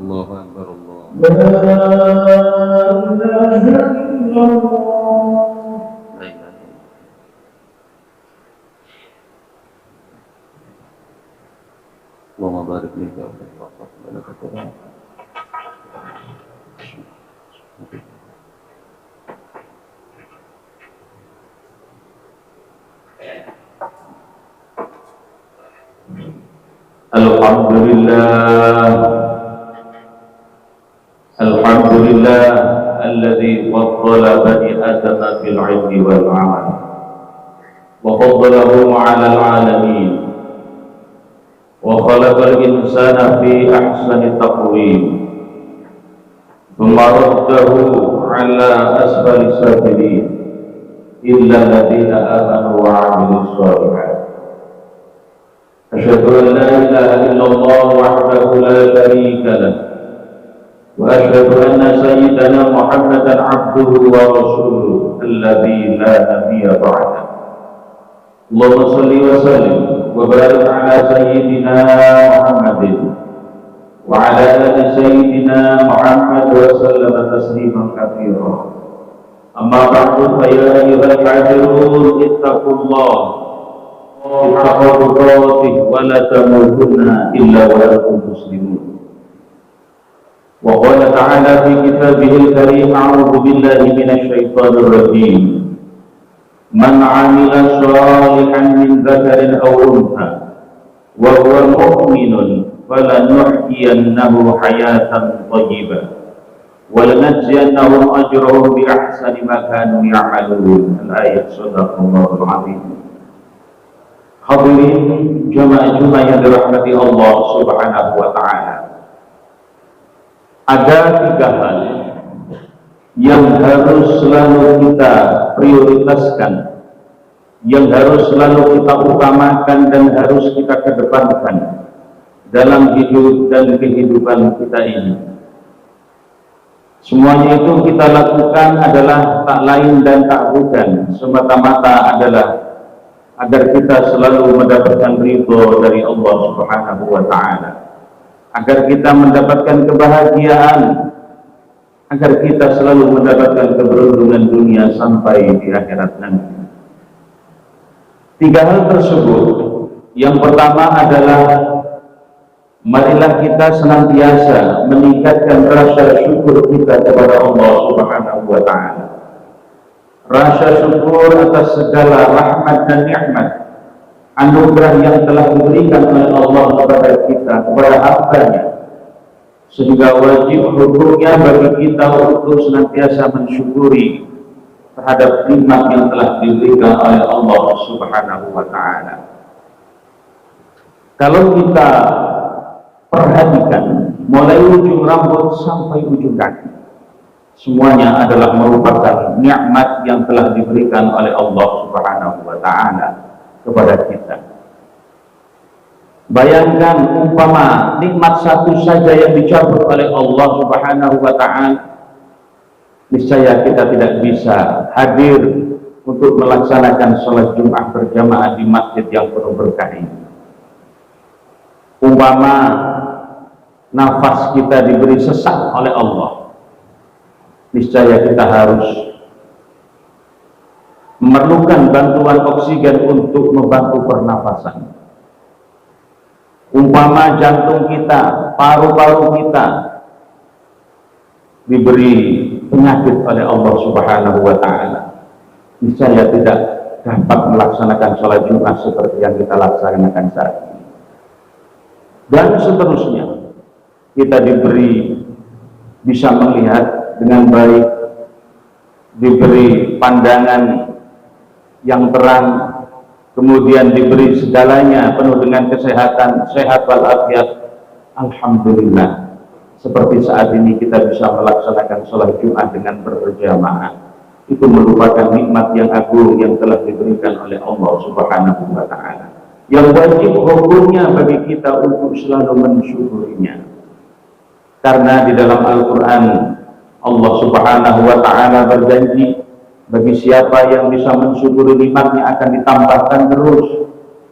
Allahu Akbar. Allahumma barik li fi Alhamdulillah alladzi faddala bani adama bil 'ilmi wal 'amal wa faddalahum 'alal 'alamin wa khalaqal insana fi ahsani taqwim thumma raddahu 'ala asfali safilin illa alladhina amanu wa 'amilus shalihat. Asyhadu an la ilaha illallah wahdahu la syarika lah wa asyhadu anna sayyidana Muhammadan 'abduhu wa rasuluhu alladzi la nabiyya ba'dahu. Allahumma shalli wa sallim wa barik ala sayyidina Muhammadin wa ala ali sayyidina Muhammad wa sallam tasliman katsira. Amma ba'du fa ya ayyuhal kafirun ittaqullaha haqqa tuqatih wa la tamutunna illa wa antum muslimun. Wa qala ta'ala fi kitabihil karim a'udzu billahi minasy syaithanir rajim. Man 'amila shalihan min dzakarin aw untha wa huwa mu'minun falanuhyiyannahu hayatan thayyibah wa lanajziyannahum ajrahum bi ahsani ma kanu ya'malun. Al-ayat sadaqallahul 'azim. Hadirin jamaah yang dirahmati Allah Subhanahu wa taala. Ada 3 hal yang harus selalu kita prioritaskan, yang harus selalu kita utamakan dan harus kita kedepankan dalam hidup dan kehidupan kita ini. Semuanya itu kita lakukan adalah tak lain dan tak bukan semata-mata adalah agar kita selalu mendapatkan ridho dari Allah Subhanahu wa ta'ala, agar kita mendapatkan kebahagiaan, agar kita selalu mendapatkan keberuntungan dunia sampai di akhirat nanti. 3 hal tersebut, yang pertama adalah marilah kita senantiasa meningkatkan rasa syukur kita kepada Allah Subhanahu wa ta'ala. Rasa syukur atas segala rahmat dan nikmat, anugerah yang telah diberikan oleh Allah kepada kita, kepada hamba-Nya, sehingga wajib hukumnya bagi kita untuk senantiasa mensyukuri terhadap nikmat yang telah diberikan oleh Allah Subhanahu wa ta'ala. Kalau kita perhatikan mulai ujung rambut sampai ujung kaki, semuanya adalah merupakan nikmat yang telah diberikan oleh Allah Subhanahu wa ta'ala kepada kita. Bayangkan umpama nikmat satu saja yang dicabut oleh Allah Subhanahu wa ta'ala, niscaya kita tidak bisa hadir untuk melaksanakan sholat Jumat berjamaah di masjid yang penuh berkah ini. Umpama nafas kita diberi sesak oleh Allah, niscaya kita harus memerlukan bantuan oksigen untuk membantu pernafasan. Umpama jantung kita, paru-paru kita diberi penyakit oleh Allah Subhanahu wa ta'ala, niscaya tidak dapat melaksanakan sholat Jumat seperti yang kita laksanakan saat ini. Dan seterusnya, kita diberi bisa melihat dengan baik, diberi pandangan yang terang, kemudian diberi segalanya penuh dengan kesehatan, sehat walafiat. Alhamdulillah, seperti saat ini kita bisa melaksanakan sholat Jumat dengan berjamaah. Itu merupakan nikmat yang agung yang telah diberikan oleh Allah Subhanahu wa ta'ala, yang wajib hukumnya bagi kita untuk selalu mensyukurinya. Karena di dalam Al-Quran Allah Subhanahu wa ta'ala berjanji, Bagi siapa yang bisa mensyukuri nikmatnya akan ditambahkan terus.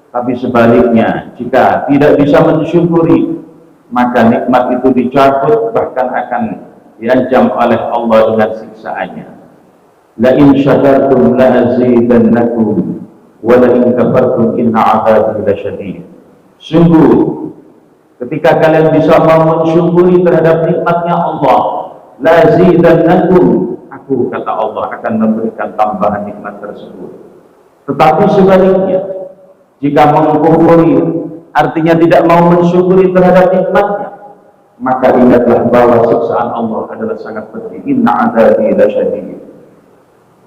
Tapi sebaliknya, jika tidak bisa mensyukuri, maka nikmat itu dicabut, bahkan akan diancam oleh Allah dengan siksaannya. La in syakartum la azidannakum wa la in kafartum inna 'adzabi lasyadid. Sungguh ketika kalian bisa mensyukuri terhadap nikmatnya Allah, la azidannakum, aku kata Allah akan memberikan tambahan nikmat tersebut. Tetapi sebaliknya, jika mengkufuri artinya tidak mau mensyukuri terhadap nikmatnya, maka ingatlah bahwa siksaan Allah adalah sangat pedih. Inna 'adzabi lasyadid.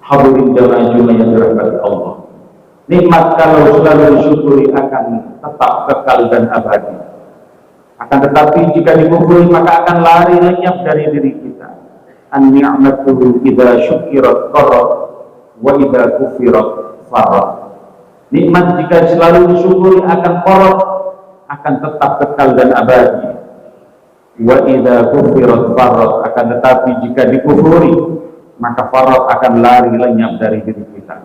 Hadirin jamaah Jumat yang dirahmati Allah, nikmat kalau selalu disyukuri akan tetap kekal dan abadi. Akan tetapi jika dikufuri maka akan lari lenyap dari diri kita. An-ni'matu idza syukirat qarat wa idza kufirat farat. Nikmat jika selalu disyukuri akan qarat, akan tetap kekal dan abadi. Wa idza kufirat farat, akan tetapi jika dikufuri maka farat akan lari lenyap dari diri kita.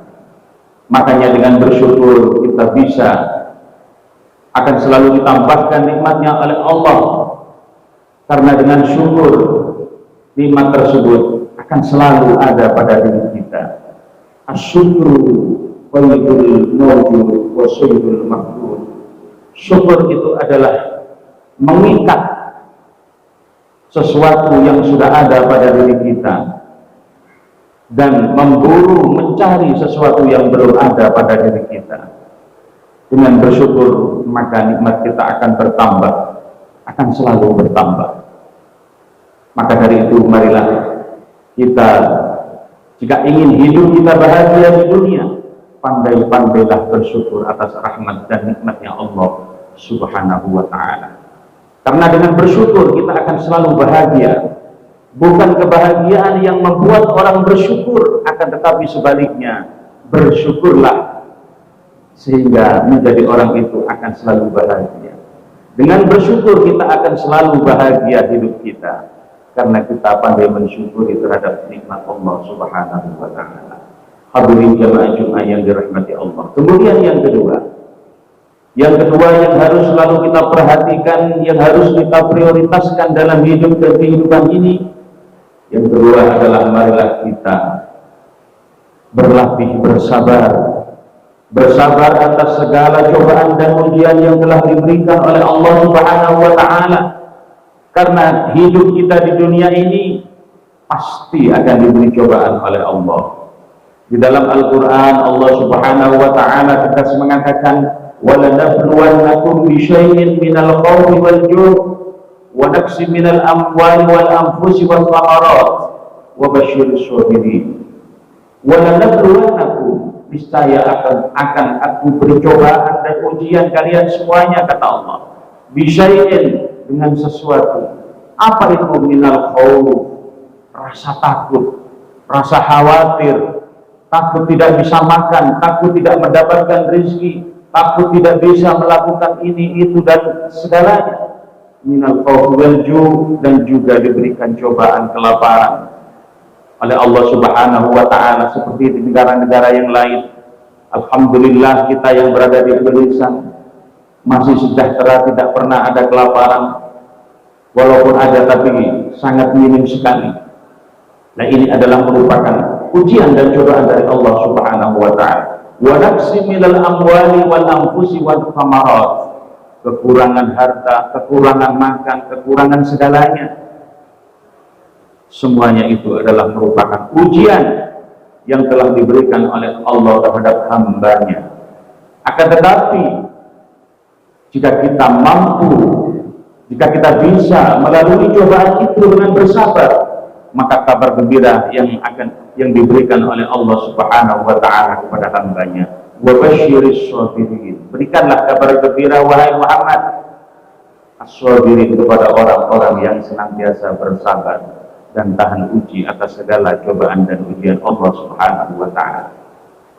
Makanya dengan bersyukur kita bisa akan selalu ditambahkan nikmatnya oleh Allah, karena dengan syukur nikmat tersebut akan selalu ada pada diri kita. Asyukru qaidul mawjud wa sayyidul maqdur. Syukur itu adalah mengikat sesuatu yang sudah ada pada diri kita dan memburu mencari sesuatu yang belum ada pada diri kita. Dengan bersyukur maka nikmat kita akan bertambah, akan selalu bertambah. Maka dari itu marilah kita, jika ingin hidup kita bahagia di dunia, pandai-pandailah bersyukur atas rahmat dan nikmatnya Allah Subhanahu wa ta'ala. Karena dengan bersyukur kita akan selalu bahagia. Bukan kebahagiaan yang membuat orang bersyukur, akan tetapi sebaliknya, bersyukurlah sehingga menjadi orang itu akan selalu bahagia. Dengan bersyukur kita akan selalu bahagia hidup kita, karena kita pandai mensyukuri terhadap nikmat Allah Subhanahu wa ta'ala. Hadirin jamaah Jumat yang dirahmati Allah. Kemudian yang kedua yang harus selalu kita perhatikan, yang harus kita prioritaskan dalam hidup dan kehidupan ini, yang kedua adalah marilah kita berlatih bersabar atas segala cobaan dan ujian yang telah diberikan oleh Allah Subhanahu wa ta'ala. Karena hidup kita di dunia ini pasti akan diberi cobaan oleh Allah. Di dalam Al-Quran Allah Subhanahu wa ta'ala tegas mengatakan, وَلَنَبْلُوَنَّكُمْ بِشَيْءٍ مِنَ الْخَوْفِ وَالْجُوعِ وَنَقْصٍ مِنَ الْأَمْوَالِ وَالْأَنْفُسِ وَالثَّمَرَاتِ وَبَشِّرِ الصَّابِرِينَ. وَلَنَبْلُوَنَّكُمْ, niscaya akan aku beri cobaan dan ujian kalian semuanya, kata Allah. Bisyai'in, dengan sesuatu. Apa itu? Minal khawf, rasa takut, rasa khawatir, takut tidak bisa makan, takut tidak mendapatkan rezeki, takut tidak bisa melakukan ini itu dan segalanya. Minal khawf wal ju', dan juga diberikan cobaan kelaparan oleh Allah Subhanahu wa ta'ala, seperti di negara-negara yang lain. Alhamdulillah kita yang berada di Indonesia masih sejahtera, tidak pernah ada kelaparan. Walaupun ada, tapi sangat minim sekali. Nah, ini adalah merupakan ujian dan cobaan dari Allah Subhanahu wa ta'ala. Wa naqsim minal amwali wal anfusi wal thamarat, kekurangan harta, kekurangan makan, kekurangan segalanya. Semuanya itu adalah merupakan ujian yang telah diberikan oleh Allah terhadap hambanya. Akan tetapi jika kita mampu, jika kita bisa melalui cobaan itu dengan bersabar, maka kabar gembira yang diberikan oleh Allah Subhanahu wa ta'ala kepada hambanya. Wa basyiris sabirin, berikanlah kabar gembira wahai Muhammad as-sabirin, kepada orang-orang yang senantiasa bersabar dan tahan uji atas segala cobaan dan ujian Allah Subhanahu wa ta'ala.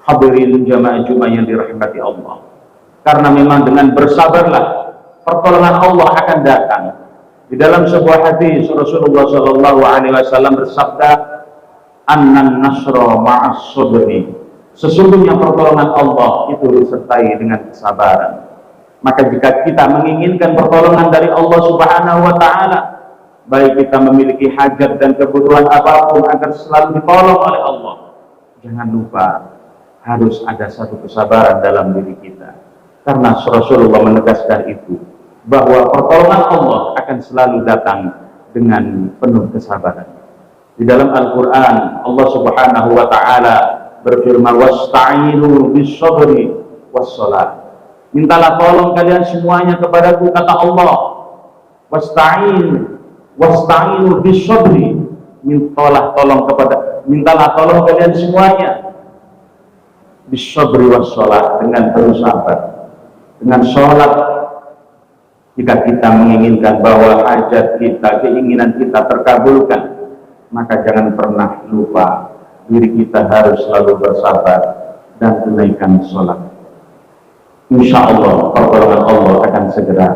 Hadirin jamaah Jumat yang dirahmati Allah, karena memang dengan bersabarlah pertolongan Allah akan datang. Di dalam sebuah hadis Rasulullah Shallallahu Alaihi Wasallam bersabda, annan nasra ma'as sabri, sesungguhnya pertolongan Allah itu disertai dengan kesabaran. Maka jika kita menginginkan pertolongan dari Allah Subhanahu wa taala, baik kita memiliki hajat dan kebutuhan apapun agar selalu ditolong oleh Allah, jangan lupa harus ada satu kesabaran dalam diri kita. Karena Rasulullah menegaskan itu, bahwa pertolongan Allah akan selalu datang dengan penuh kesabaran. Di dalam Al-Quran, Allah Subhanahu wa ta'ala berfirman, wasta'inu bis-sabri was-salat. Mintalah tolong kalian semuanya kepadaku, kata Allah. Wasta'inu bis-sabri, mintalah tolong kalian semuanya bis-sabri was-salat, dengan terus sabar, dengan sholat. Jika kita menginginkan bahwa hajat kita, keinginan kita terkabulkan, maka jangan pernah lupa diri kita harus selalu bersabar dan tunaikan sholat. Insya Allah pertolongan Allah akan segera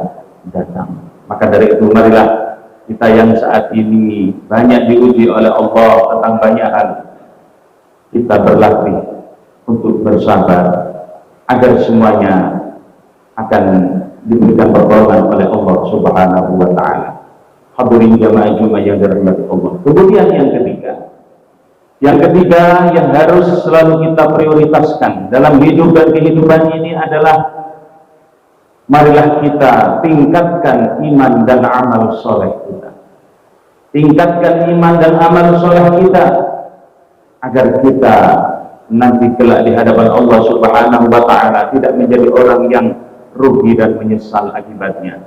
datang. Maka dari itu marilah kita yang saat ini banyak diuji oleh Allah tentang banyak hal, kita berlatih untuk bersabar agar semuanya akan diberikan pertolongan oleh Allah Subhanahu wa ta'ala. Hadirin jamaah Jumat yang dirahmati Allah. Kemudian yang ketiga yang harus selalu kita prioritaskan dalam hidup dan kehidupan ini adalah, marilah kita tingkatkan iman dan amal soleh kita. Tingkatkan iman dan amal soleh kita agar kita nanti kelak di hadapan Allah Subhanahu wa ta'ala tidak menjadi orang yang rugi dan menyesal akibatnya.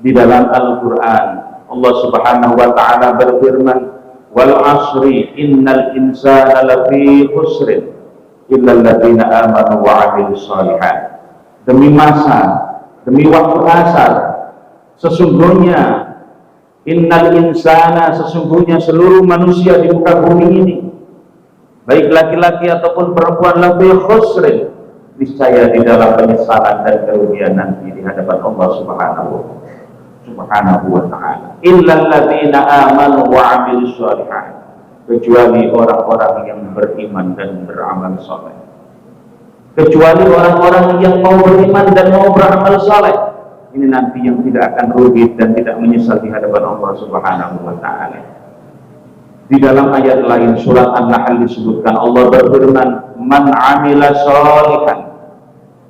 Di dalam Al-Quran Allah Subhanahu wa ta'ala berfirman, wal asri innal insana lafi khusrin illa alladziina amanu wa 'amilus shalihat. Demi masa, demi waktu asar, sesungguhnya innal insana, sesungguhnya seluruh manusia di muka bumi ini, baik laki-laki ataupun perempuan, lafi khusrin, niscaya di dalam penyesalan dan kerugian nanti di hadapan Allah Subhanahu wa ta'ala. Illal ladzina amanu wa 'amilus shalihat, kecuali orang-orang yang beriman dan beramal saleh. Kecuali orang-orang yang mau beriman dan mau beramal saleh, ini nanti yang tidak akan rugi dan tidak menyesal di hadapan Allah Subhanahu wa ta'ala. Di dalam ayat lain surat An-Nahl disebutkan, Allah berfirman, man 'amila shalihan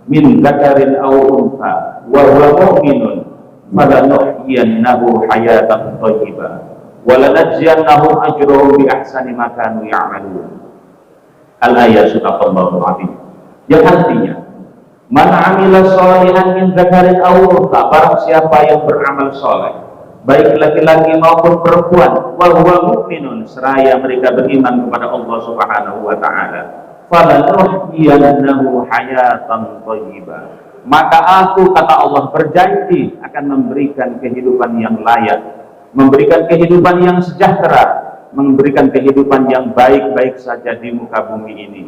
min dzakarin aw untha wa huwa mu'minun falanuhyiyannahu hayatan thayyibah wa lanajziyannahum ajrahum bi ahsani ma kanu ya'malun. Al-ayat sadaqallahul azim. Yang artinya, man 'amila shalihan min dzakarin aw untha, barang siapa yang beramal saleh baik laki-laki maupun perempuan, wa huwa mu'minun, seraya mereka beriman kepada Allah Subhanahu wa ta'ala, falanuhyiyannahu hayatan thayyibah, maka aku, kata Allah, berjanji akan memberikan kehidupan yang layak, memberikan kehidupan yang sejahtera, memberikan kehidupan yang baik-baik saja di muka bumi ini.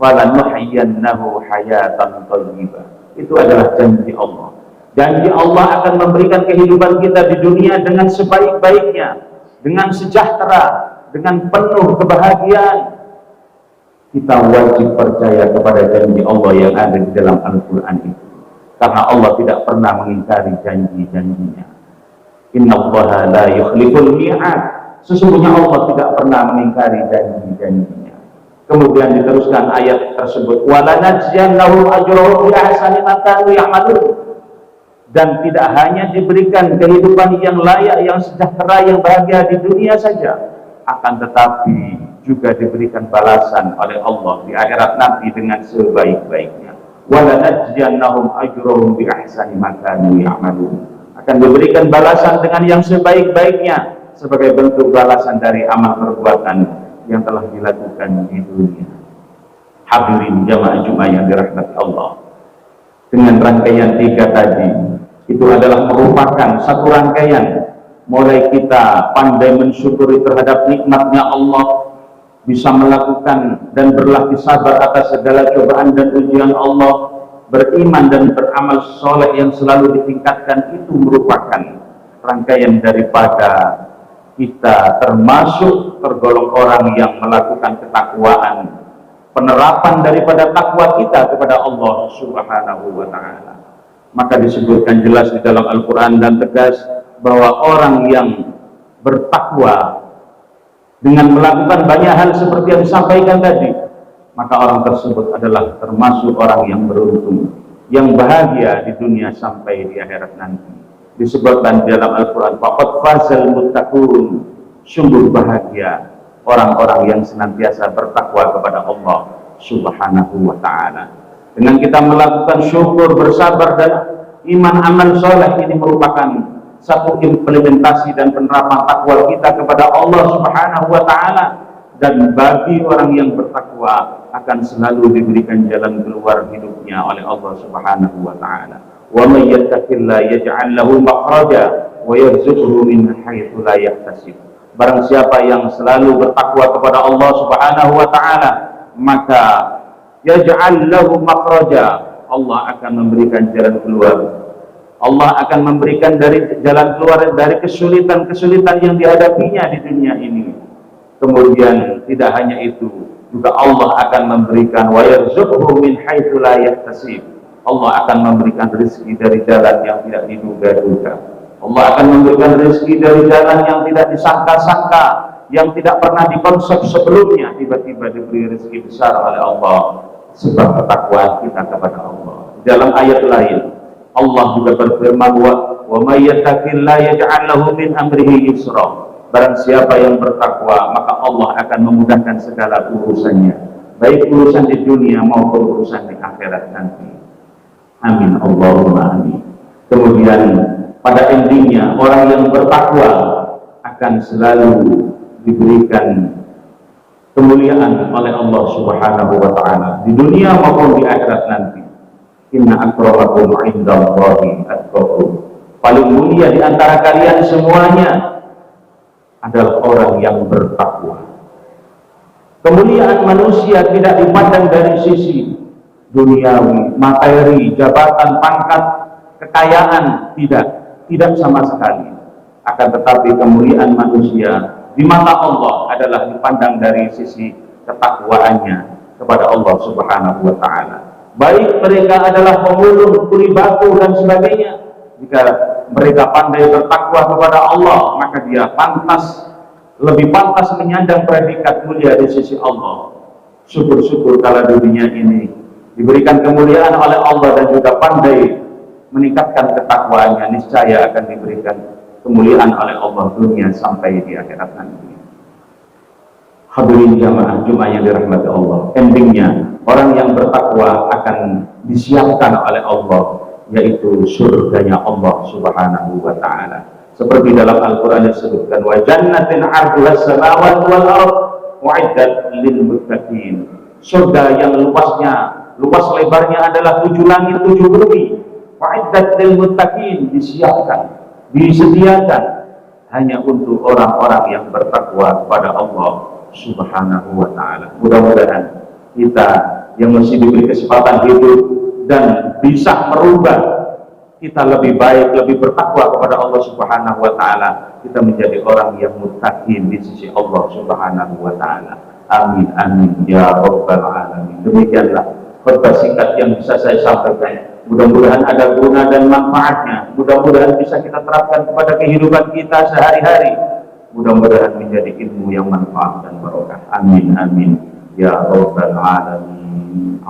Falanuhyiyannahu hayatan thayyibah, itu adalah janji Allah. Janji Allah akan memberikan kehidupan kita di dunia dengan sebaik-baiknya, dengan sejahtera, dengan penuh kebahagiaan. Kita wajib percaya kepada janji Allah yang ada di dalam Al-Quran itu, karena Allah tidak pernah mengingkari janji-janjinya. Innallaha la yukhliful mi'ad, sesungguhnya Allah tidak pernah mengingkari janji-janjinya. Kemudian diteruskan ayat tersebut, walanajziyannahum ajrahum bi ahsani ma kanu ya'malun, dan tidak hanya diberikan kehidupan yang layak, yang sejahtera, yang bahagia di dunia saja, akan tetapi juga diberikan balasan oleh Allah di akhirat nanti dengan sebaik-baiknya. Walanajziyannahum ajrahum bi ahsani ma kanu ya'malun, akan diberikan balasan dengan yang sebaik-baiknya sebagai bentuk balasan dari amal perbuatan yang telah dilakukan di dunia. Hadirin jamaah Jumat yang dirahmati Allah, dengan rangkaian 3 tadi, itu adalah merupakan satu rangkaian mulai kita pandai mensyukuri terhadap nikmatnya Allah, bisa melakukan dan berlatih sabar atas segala cobaan dan ujian Allah, beriman dan beramal soleh yang selalu ditingkatkan. Itu merupakan rangkaian daripada kita termasuk tergolong orang yang melakukan ketakwaan, penerapan daripada takwa kita kepada Allah Subhanahu wa Ta'ala. Maka disebutkan jelas di dalam Al-Quran dan tegas bahwa orang yang bertakwa dengan melakukan banyak hal seperti yang disampaikan tadi, maka orang tersebut adalah termasuk orang yang beruntung, yang bahagia di dunia sampai di akhirat nanti. Disebutkan di dalam Al-Quran, faqad fazal muttaqun, sungguh bahagia orang-orang yang senantiasa bertakwa kepada Allah Subhanahu wa Ta'ala. Dengan kita melakukan syukur, bersabar, dan iman amal soleh, ini merupakan satu implementasi dan penerapan takwa kita kepada Allah Subhanahu wa Ta'ala. Dan bagi orang yang bertakwa akan selalu diberikan jalan keluar hidupnya oleh Allah Subhanahu wa Ta'ala. Wa may yattaqillaha yaj'al lahu makhraja wa yarzuqhu min haitsu la yahtasib. Barang siapa yang selalu bertakwa kepada Allah Subhanahu wa Ta'ala, maka yaj'al lahu makhraja, Allah akan memberikan jalan keluar. Allah akan memberikan jalan keluar dari kesulitan-kesulitan yang dihadapinya di dunia ini. Kemudian tidak hanya itu, juga Allah akan memberikan wa yarzuqhu min haitsu la yahtasib. Allah akan memberikan rezeki dari jalan yang tidak diduga-duga. Allah akan memberikan rezeki dari jalan yang tidak disangka-sangka, yang tidak pernah dikonsep sebelumnya. Tiba-tiba diberi rezeki besar oleh Allah sebab ketakwaan kita kepada Allah. Dalam ayat lain Allah juga berfirman, wa may yattaqillaha yaj'al lahu min amrihi yusra. Barang siapa yang bertakwa, maka Allah akan memudahkan segala urusannya, baik urusan di dunia maupun urusan di akhirat nanti. Amin, Allahumma amin. Kemudian pada endingnya orang yang bertakwa akan selalu diberikan kemuliaan oleh Allah Subhanahu wa Ta'ala di dunia maupun di akhirat nanti. Inna akramakum indallahi atqakum. Paling mulia di antara kalian semuanya adalah orang yang bertakwa. Kemuliaan manusia tidak dipandang dari sisi duniawi, materi, jabatan, pangkat, kekayaan, tidak sama sekali. Akan tetapi kemuliaan manusia di mata Allah adalah dipandang dari sisi ketakwaannya kepada Allah Subhanahu wa Ta'ala. Baik mereka adalah pemulung, kuli batu dan sebagainya, jika mereka pandai bertakwa kepada Allah, maka dia lebih pantas menyandang predikat mulia di sisi Allah. Syukur-syukur kalau dunia ini diberikan kemuliaan oleh Allah dan juga pandai meningkatkan ketakwaannya, niscaya akan diberikan kemuliaan oleh Allah dunia sampai di akhirat nanti. Hadirin jamaah Jumat yang dirahmati Allah, endingnya orang yang bertakwa akan disiapkan oleh Allah, yaitu surganya Allah Subhanahu wa Ta'ala. Seperti dalam Al-Quran disebutkan, wa jannatin 'arduhas samawati wal ardh u'iddat lil muttaqin. Surga yang luas lebarnya adalah 7 langit 7 bumi. Wa'iddat lil muttaqin, disiapkan, disediakan hanya untuk orang-orang yang bertakwa kepada Allah Subhanahu wa Ta'ala. Mudah-mudahan kita yang masih diberi kesempatan hidup dan bisa merubah, kita lebih baik, lebih bertakwa kepada Allah Subhanahu wa Ta'ala, kita menjadi orang yang muttaqin di sisi Allah Subhanahu wa Ta'ala. Amin amin ya rabbal alamin. Demikianlah khutbah singkat yang bisa saya sampaikan. Mudah-mudahan ada guna dan manfaatnya. Mudah-mudahan bisa kita terapkan kepada kehidupan kita sehari-hari. Mudah-mudahan menjadi ilmu yang manfaat dan barokah. Amin amin ya rabbal alamin.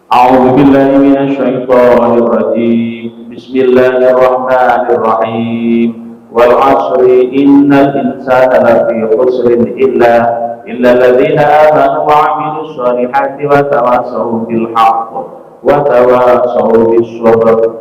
A'udzu billahi minasy syaithanir rajim. Bismillahirrahmanirrahim. Wal 'ashri innal insana lafi khusrin illa alladziina aamanu wa 'amilus shalihati wa tawassaw bil haqq wa tawassaw bis sabr.